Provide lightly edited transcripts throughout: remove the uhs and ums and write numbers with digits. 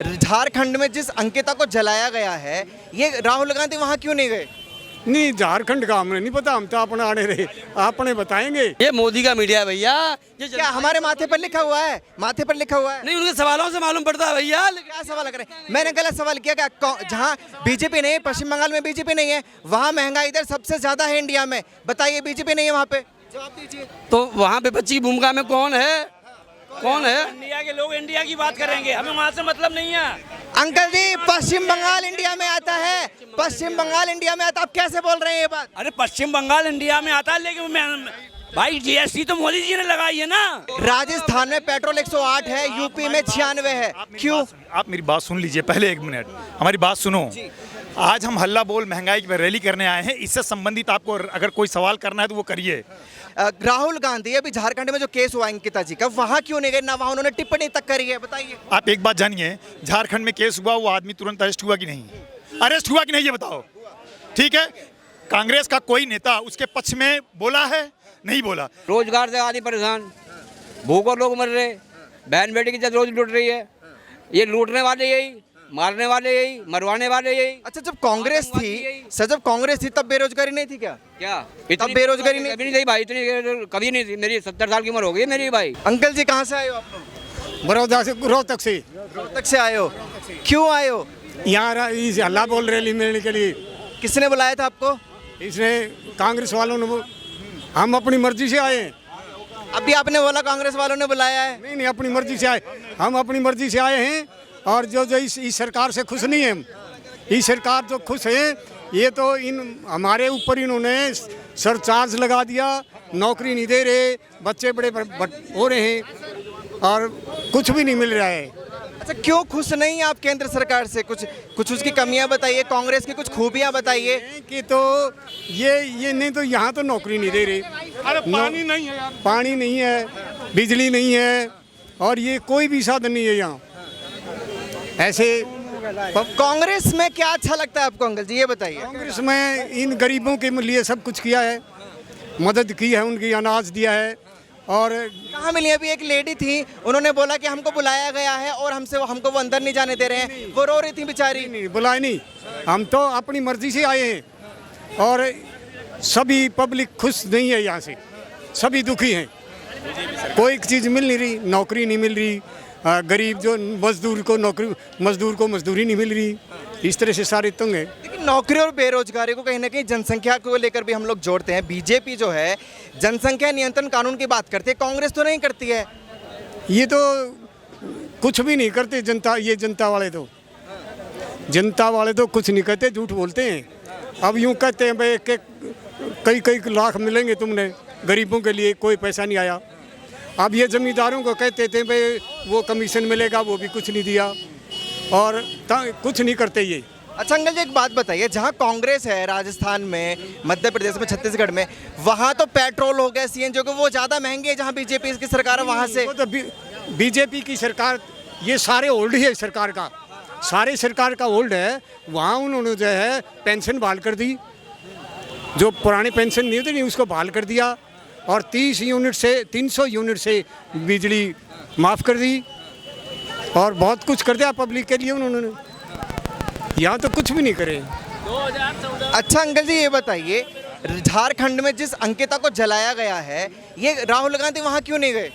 झारखंड में जिस अंकिता को जलाया गया है, ये राहुल गांधी वहां क्यों नहीं गए? नहीं, झारखंड का हमें नहीं पता, हम तो अपना आने रहे, आपने बताएंगे। ये मोदी का मीडिया है भैया। ये क्या हमारे माथे पर लिखा हुआ है? माथे पर लिखा हुआ है? नहीं, उनके सवालों से मालूम पड़ता है भैया। क्या सवाल करें? मैंने गलत सवाल किया क्या? जहां बीजेपी नहीं है, पश्चिम बंगाल में बीजेपी नहीं है, वहां महंगाई दर सबसे ज्यादा है इंडिया में। बताइए, बीजेपी नहीं है वहां पे, जवाब दीजिए। तो वहाँ पे बच्ची की भूमिका में कौन है? कौन है? इंडिया के लोग इंडिया की बात करेंगे, हमें वहाँ से मतलब नहीं है। अंकल जी, पश्चिम बंगाल इंडिया में आता है, पश्चिम बंगाल इंडिया में आता, आप कैसे बोल रहे हैं ये बात? अरे पश्चिम बंगाल इंडिया में आता है, लेकिन भाई जीएसटी तो मोदी जी ने लगाई है ना। राजस्थान में पेट्रोल 108 है, यूपी में 96 है, क्यों? आप मेरी बात सुन लीजिए, पहले एक मिनट हमारी बात सुनो। आज हम हल्ला बोल महंगाई की रैली करने आए हैं, इससे संबंधित आपको अगर कोई सवाल करना है तो वो करिए। राहुल गांधी अभी झारखंड में जो केस हुआ अंकिता जी का, वहां क्यों नहीं गए? ना वहां उन्होंने टिप्पणी तक करी है, बताइए। आप एक बात जानिए, झारखंड में केस हुआ, वो आदमी तुरंत अरेस्ट हुआ कि नहीं? अरेस्ट हुआ कि नहीं, ये बताओ। ठीक है, कांग्रेस का कोई नेता उसके पक्ष में बोला है? नहीं बोला। रोजगार से आदमी परेशान, भूख और लोग मर रहे, बहन बेटी की इज्जत रोज लूट रही है। ये लूटने वाले यही, मारने वाले यही, मरवाने वाले यही। अच्छा, जब कांग्रेस थी सर, जब कांग्रेस थी तब बेरोजगारी नहीं थी क्या? क्या तब बेरोजगारी नहीं? कभी नहीं थी भाई, इतनी कभी नहीं थी। मेरी 70 साल की उम्र हो गई मेरी भाई। अंकल जी, कहाँ से आए हो आप लोग? बड़ौदा से, रोहतक से। रोहतक से आए हो? क्यों आए हो? यहाँ इस हल्ला बोल रैली मिलने के लिए। किसने बुलाया था आपको? इसने कांग्रेस वालों ने, हम अपनी मर्जी से आए हैं। अभी आपने बोला कांग्रेस वालों ने बुलाया है। नहीं, अपनी मर्जी से आए, हम अपनी मर्जी से आए हैं। और जो इस सरकार से खुश नहीं है, इस सरकार जो खुश है, ये तो हमारे ऊपर इन्होंने सरचार्ज लगा दिया, नौकरी नहीं दे रहे, बच्चे बड़े हो रहे हैं और कुछ भी नहीं मिल रहा है। अच्छा, क्यों खुश नहीं आप केंद्र सरकार से? कुछ उसकी कमियां बताइए, कांग्रेस की कुछ खूबियां बताइए। कि तो ये नहीं, तो यहाँ तो नौकरी नहीं दे रहे। अरे पानी नहीं है यार, पानी नहीं है, बिजली नहीं है, और ये कोई भी साधन नहीं है यहाँ। ऐसे कांग्रेस में क्या अच्छा लगता है आपको अंकल जी, ये बताइए। कांग्रेस में इन गरीबों के लिए सब कुछ किया है, मदद की है, उनकी अनाज दिया है। और कहाँ मिली? अभी एक लेडी थी, उन्होंने बोला कि हमको बुलाया गया है और हमको वो अंदर नहीं जाने दे रहे हैं, वो रो रही थी बेचारी। नहीं, बुलाए नहीं, हम तो अपनी मर्जी से आए हैं। और सभी पब्लिक खुश नहीं है, यहाँ से सभी दुखी हैं। कोई चीज़ मिल नहीं रही, नौकरी नहीं मिल रही, गरीब जो मजदूर को मजदूरी नहीं मिल रही, इस तरह से सारे तंग हैं। लेकिन नौकरी और बेरोजगारी को कहीं ना कहीं जनसंख्या को लेकर भी हम लोग जोड़ते हैं। बीजेपी जो है जनसंख्या नियंत्रण कानून की बात करती है, कांग्रेस तो नहीं करती है। ये तो कुछ भी नहीं करते जनता, ये जनता वाले तो कुछ नहीं कहते, झूठ बोलते हैं। अब यूँ कहते हैं भाई कई लाख मिलेंगे तुमने, गरीबों के लिए कोई पैसा नहीं आया। अब ये जमींदारों को कहते थे भाई वो कमीशन मिलेगा, वो भी कुछ नहीं दिया, और कुछ नहीं करते ये। अच्छा अंकल जी, एक बात बताइए, जहाँ कांग्रेस है राजस्थान में, मध्य प्रदेश में, छत्तीसगढ़ में, वहाँ तो पेट्रोल हो गया, सीएनजी को वो ज़्यादा महंगे है। जहाँ बीजेपी की सरकार है वहाँ से वो तो बीजेपी की सरकार, ये सारे होल्ड है सरकार का, सारे सरकार का होल्ड है। वहाँ उन्होंने जो है पेंशन बहाल कर दी, जो पुरानी पेंशन नहीं होती नहीं, उसको बहाल कर दिया, और 300 यूनिट से बिजली माफ़ कर दी, और बहुत कुछ कर दिया पब्लिक के लिए उन्होंने। यहाँ तो कुछ भी नहीं करे। अच्छा अंकल जी, ये बताइए, झारखंड में जिस अंकिता को जलाया गया है, ये राहुल गांधी वहाँ क्यों नहीं गए?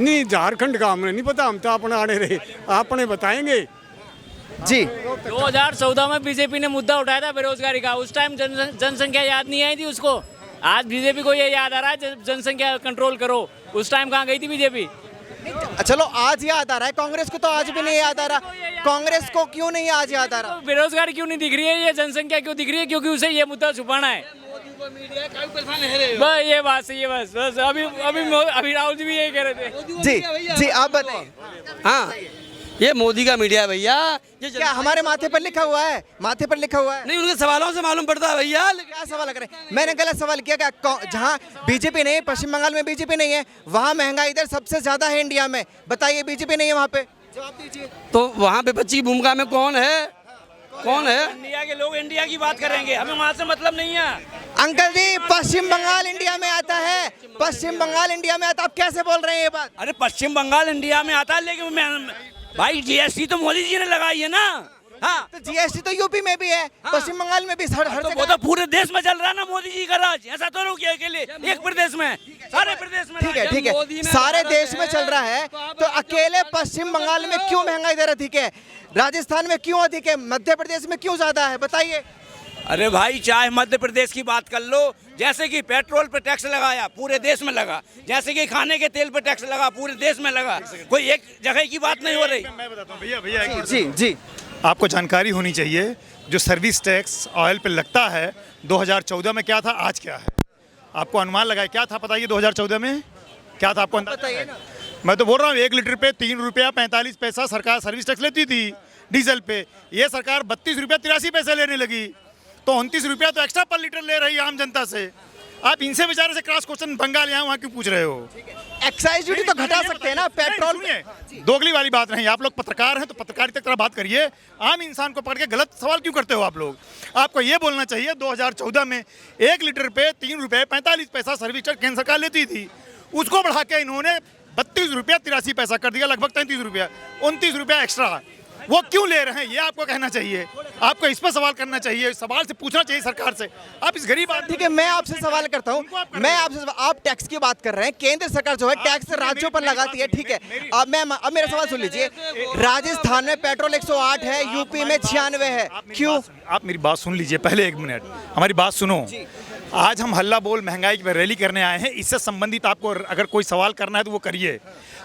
नहीं, झारखंड का हमें नहीं पता, हम तो अपना आने रहे, आपने बताएंगे। जी, 2014 में बीजेपी ने मुद्दा उठाया था बेरोजगारी का, उस टाइम जनसंख्या याद नहीं आई थी उसको। आज बीजेपी को ये याद आ रहा है जनसंख्या कंट्रोल करो, उस टाइम कहाँ गई थी बीजेपी? चलो आज याद आ रहा है, कांग्रेस को तो आज भी नहीं याद आ रहा। कांग्रेस को क्यों नहीं आज याद आ रहा? तो बेरोजगारी क्यों नहीं दिख रही है, ये जनसंख्या क्यों दिख रही है? क्योंकि उसे ये मुद्दा छुपाना है। बस ये बात सही है, बस अभी राहुल जी भी यही कह रहे थे। जी, आप बताइए। हाँ, ये मोदी का मीडिया है भैया। ये क्या हमारे माथे पर लिखा हुआ है? माथे पर लिखा हुआ है? नहीं, उनके सवालों से मालूम पड़ता है भैया। क्या सवाल करें? मैंने गलत सवाल किया क्या? जहां बीजेपी नहीं है, पश्चिम बंगाल में बीजेपी नहीं है, वहां महंगाई दर सबसे ज्यादा है इंडिया में। बताइए, बीजेपी नहीं है वहां पे, जवाब दीजिए। तो वहाँ पे बच्ची की भूमिका में कौन है? कौन है? इंडिया के लोग इंडिया की बात करेंगे, हमें वहाँ से मतलब नहीं है। अंकल जी, पश्चिम बंगाल इंडिया में आता है, पश्चिम बंगाल इंडिया में आता, आप कैसे बोल रहे हैं ये बात? अरे पश्चिम बंगाल इंडिया में आता है, लेकिन भाई जीएसटी तो मोदी जी ने लगाई है ना। हाँ तो जीएसटी तो यूपी में भी है, पश्चिम बंगाल में भी, हर तो जगह वो तो पूरे देश में चल रहा है ना मोदी जी का राज। ऐसा तो नहीं किया अकेले एक प्रदेश में, सारे प्रदेश में। ठीक है, ठीक है, सारे देश में चल रहा है, तो अकेले पश्चिम बंगाल में क्यों महंगाई दर अधिक है, राजस्थान में क्यों अधिक है, मध्य प्रदेश में क्यों ज्यादा है, बताइए। अरे भाई चाहे मध्य प्रदेश की बात कर लो, जैसे कि पेट्रोल पर टैक्स लगाया पूरे देश में लगा, जैसे कि खाने के तेल पर टैक्स लगा पूरे देश में लगा, कोई एक जगह की बात नहीं हो रही। मैं बताता हूँ भैया एक मिनट। जी जी, आपको जानकारी होनी चाहिए, जो सर्विस टैक्स ऑयल पे लगता है 2014 में क्या था, आज क्या है, आपको अनुमान लगाए क्या था, बताइए 2014 में क्या था, आपको बताइए ना। मैं तो बोल रहा हूँ 1 लीटर पे 3 रुपया 45 पैसा सरकार सर्विस टैक्स लेती थी डीजल पे, ये सरकार 32 रुपया 83 पैसे लेने लगी, तो 29 रुपया तो एक्स्ट्रा पर लीटर ले रही है आम जनता से। आप इनसे बेचारे से क्रॉस क्वेश्चन बंगाल यहाँ वहाँ क्यों पूछ रहे हो? एक्साइज ड्यूटी तो घटा सकते हैं ना पेट्रोल सुनिए, दोगली वाली बात नहीं, आप लोग पत्रकार हैं तो पत्रकारिता की तरह बात करिए, आम इंसान को पकड़ के गलत सवाल क्यों करते हो आप लोग? आपको ये बोलना चाहिए 2014 में 1 लीटर पे 3 रुपये 45 पैसा सर्विस टैक्स केंद्र सरकार लेती थी, उसको बढ़ा के इन्होंने 32 रुपया 83 पैसा कर दिया, लगभग 33 रुपया, 29 रुपया एक्स्ट्रा। वो क्यों ले रहे हैं ये आपको कहना चाहिए, आपको इस पर सवाल करना चाहिए, सवाल से पूछना चाहिए सरकार से। आप इस गरीब आदमी, ठीक है, मैं आपसे सवाल करता हूँ, आप टैक्स की बात कर रहे हैं, केंद्र सरकार जो है टैक्स राज्यों पर लगाती है, ठीक है। अब मेरा सवाल सुन लीजिए, राजस्थान में पेट्रोल 108 है, यूपी में 96 है, क्यों? आप मेरी बात सुन लीजिए पहले, 1 मिनट हमारी बात सुनो। आज हम हल्ला बोल महंगाई की रैली करने आए हैं, इससे संबंधित आपको अगर कोई सवाल करना है तो वो करिए।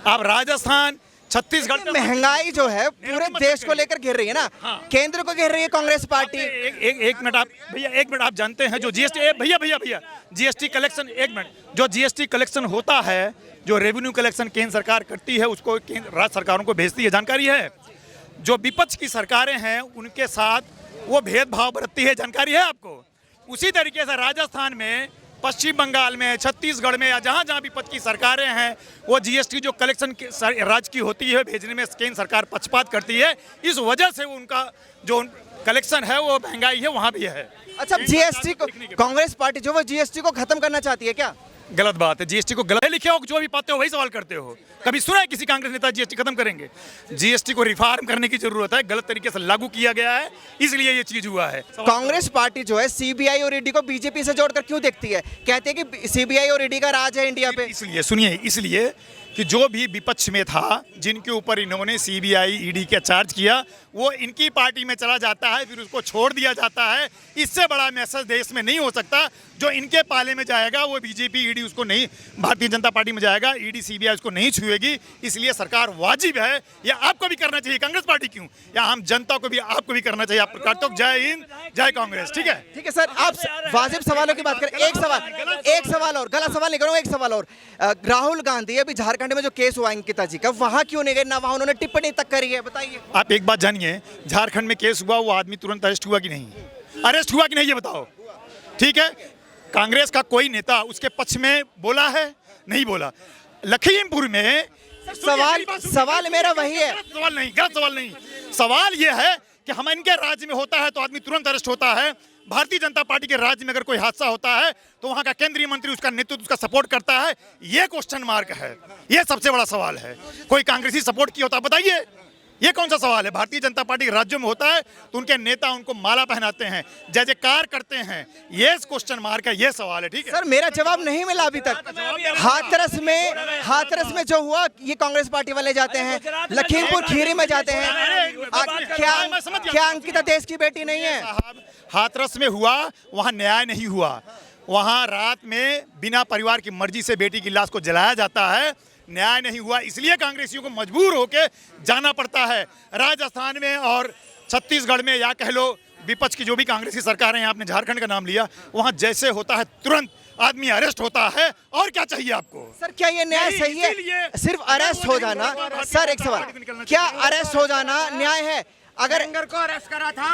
आप राजस्थान छत्तीसगढ़ महंगाई जो है पूरे देश को लेकर घेर रही है ना, केंद्र को घेर रही है कांग्रेस पार्टी। एक मिनट आप भैया, 1 मिनट, आप जानते हैं जो जीएसटी भैया जीएसटी कलेक्शन, 1 मिनट, जो जीएसटी कलेक्शन होता है, जो रेवेन्यू कलेक्शन केंद्र सरकार करती है उसको राज्य सरकारों को भेजती है, जानकारी है? जो विपक्ष की सरकारें हैं उनके साथ वो भेदभाव बरतती है, जानकारी है आपको? उसी तरीके से राजस्थान में, पश्चिम बंगाल में, छत्तीसगढ़ में या जहाँ जहाँ विपक्ष की सरकारें हैं वो जीएसटी जो कलेक्शन राज्य की होती है भेजने में केंद्र सरकार पक्षपात करती है, इस वजह से उनका जो कलेक्शन है वो महंगाई है वहाँ भी है। अच्छा, जीएसटी को कांग्रेस पार्टी जो वो जीएसटी को खत्म करना चाहती है क्या? गलत बात है, जीएसटी को गलत लिखे हो, जो भी पाते हो वही सवाल करते हो। कभी सुना है किसी कांग्रेस नेता जीएसटी खत्म करेंगे? जीएसटी को रिफॉर्म करने की जरूरत है, गलत तरीके से लागू किया गया है, इसलिए ये चीज हुआ है। कांग्रेस पार्टी जो है सीबीआई और ईडी को बीजेपी से जोड़कर क्यों देखती है? कहते हैं कि सीबीआई और ईडी का राज है इंडिया पे। इसलिए सुनिए, इसलिए कि जो भी विपक्ष में था, जिनके ऊपर इन्होंने सीबीआई ईडी का चार्ज किया, वो इनकी पार्टी में चला जाता है, फिर उसको छोड़ दिया जाता है। इससे बड़ा मैसेज देश में नहीं हो सकता। जो इनके पाले में जाएगा वो बीजेपी ईडी उसको नहीं, भारतीय जनता पार्टी में जाएगा, ईडी सीबीआई उसको नहीं छुएगी। इसलिए सरकार वाजिब है, या आपको भी करना चाहिए, कांग्रेस पार्टी क्यों, या हम जनता को भी, आपको भी करना चाहिए। आप करते हो, जय हिंद जय कांग्रेस। ठीक है, ठीक है सर, आप वाजिब सवालों की बात करें। एक सवाल और, गलत सवाल नहीं करूँगा, एक सवाल और। राहुल गांधी अभी झारखंड में जो केस हुआ अंकिता जी का, वहाँ क्यों नहीं गए, ना वहाँ उन्होंने टिप्पणी तक करी है, बताइए। आप एक बात जानिए, झारखंड में केस हुआ, वो आदमी तुरंत अरेस्ट हुआ कि नहीं, अरेस्ट हुआ कि नहीं ये बताओ। ठीक है, कांग्रेस का कोई नेता उसके पक्ष में बोला है, नहीं बोला। लखीमपुर में सवाल मेरा वही है, गलत सवाल नहीं, सवाल ये है कि हम इनके राज्य में होता है तो आदमी तुरंत अरेस्ट होता है, भारतीय जनता पार्टी के राज्य में अगर कोई हादसा होता है तो वहां का केंद्रीय मंत्री उसका नेतृत्व, उसका सपोर्ट करता है, ये क्वेश्चन मार्क है, ये सबसे बड़ा सवाल है। कोई कांग्रेसी सपोर्ट किया होता, बताइए, ये कौन सा सवाल है? भारतीय जनता पार्टी के राज्यों में होता है तो उनके नेता उनको माला पहनाते हैं, जय जयकार करते हैं, ये क्वेश्चन मार्क है, ये सवाल है। ठीक है सर, मेरा जवाब नहीं मिला अभी तक। हाथरस में जो हुआ, ये कांग्रेस पार्टी वाले जाते हैं, लखीमपुर खीरी में जाते हैं, क्या अंकिता देश की बेटी नहीं है? हाथरस में हुआ, वहाँ न्याय नहीं हुआ, वहाँ रात में बिना परिवार की मर्जी से बेटी की लाश को जलाया जाता है, न्याय नहीं हुआ, इसलिए कांग्रेसियों को मजबूर होकर जाना पड़ता है। राजस्थान में और छत्तीसगढ़ में, या कह लो विपक्ष की जो भी कांग्रेसी सरकार है, आपने झारखंड का नाम लिया, वहाँ जैसे होता है तुरंत आदमी अरेस्ट होता है, और क्या चाहिए आपको? सर, क्या ये न्याय सही है? सिर्फ अरेस्ट हो जाना? सर, एक सवाल, क्या अरेस्ट हो जाना न्याय है? अगर को अरेस्ट करा था,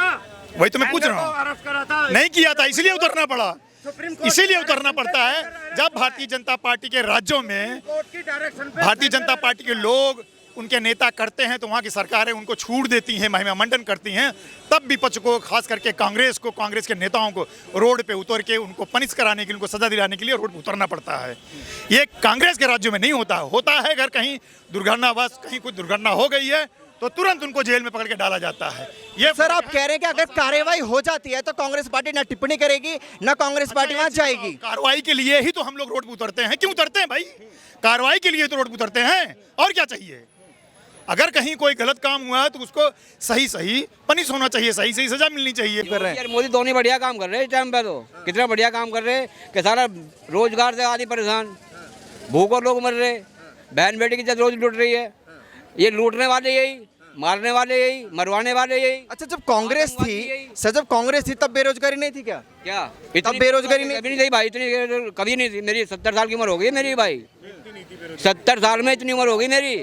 वही तो मैं पूछ रहा हूँ, नहीं किया था, इसीलिए उतरना पड़ा, इसीलिए उतरना पड़ता है। जब भारतीय जनता पार्टी के राज्यों में भारतीय जनता पार्टी के लोग, उनके नेता करते हैं तो वहाँ की सरकारें उनको छूट देती हैं, महिमा मंडन करती हैं, तब विपक्ष को, खास करके कांग्रेस को, कांग्रेस के नेताओं को रोड पे उतर के उनको पनिश कराने के लिए, उनको सजा दिलाने के लिए रोड पे उतरना पड़ता है। ये कांग्रेस के राज्यों में नहीं होता, होता है अगर कहीं दुर्घटनावश कहीं कोई दुर्घटना हो गई है तो तुरंत उनको जेल में पकड़ के डाला जाता है। ये सर आप कह रहे हैं कि अगर कार्रवाई हो जाती है तो कांग्रेस पार्टी ना टिप्पणी करेगी ना कांग्रेस पार्टी वहां जाएगी। कार्रवाई के लिए ही तो हम लोग रोड पे उतरते हैं। क्यों उतरते हैं भाई? कार्रवाई के लिए तो रोड पे उतरते हैं, और क्या चाहिए? अगर कहीं कोई गलत काम हुआ है तो उसको सही सही पनिश होना चाहिए, सही सही सजा मिलनी चाहिए। कर रहे हैं यार मोदी दोनों बढ़िया काम कर रहे हैं इस टाइम पे, तो कितना बढ़िया काम कर रहे हैं कि सारा रोजगार से आदमी परेशान, भूखों लोग मर रहे, बहन बेटी की इज्जत रोज लूट रही है। ये लूटने वाले यही, मारने वाले यही, मरवाने वाले यही। अच्छा जब कांग्रेस थी सर, जब कांग्रेस थी तब बेरोजगारी नहीं थी क्या? क्या तब बेरोजगारी नहीं कभी नहीं थी भाई, इतनी कभी नहीं थी। मेरी 70 साल की उम्र हो गई मेरी भाई, 70 साल में इतनी उम्र हो गई मेरी।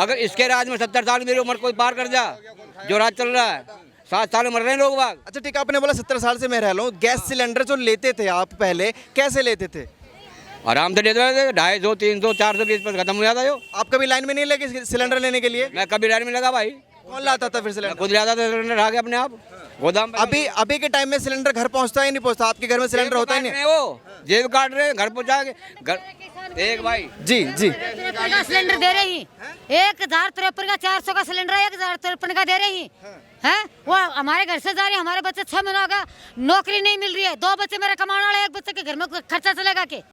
अगर इसके राज में 70 साल मेरी उम्र कोई पार कर जा, जो राज चल रहा है, 7 साल में मर रहे हैं लोग बाग। अच्छा ठीक है, आपने बोला 70 साल से मैं रह रहा हूँ। गैस सिलेंडर जो लेते थे आप पहले, कैसे लेते थे? आराम से लेते थे, 250, 300, 420 पर खत्म हो जाता जो। आप कभी लाइन में नहीं लगे सिलेंडर लेने के लिए? मैं कभी लाइन में लगा भाई, कौन लाता था फिर मैं सिलेंडर? खुद लाता था सिलेंडर आगे अपने आप गोदाम पे। अभी के टाइम में सिलेंडर घर पहुंचता है नहीं पहुंचता? आपके घर में सिलेंडर होता ही नहीं? वो जेब काट रहे हैं, घर पहुंचा के घर एक भाई जी जी। 53 का सिलेंडर दे रही, 1053 का 400 का सिलेंडर 1053 का दे रही है। वो हमारे घर से जा रही है, हमारे बच्चे 6 महीना का नौकरी नहीं मिल रही है, 2 बच्चे मेरे कमाने वाले, एक बच्चे के घर में खर्चा चलेगा के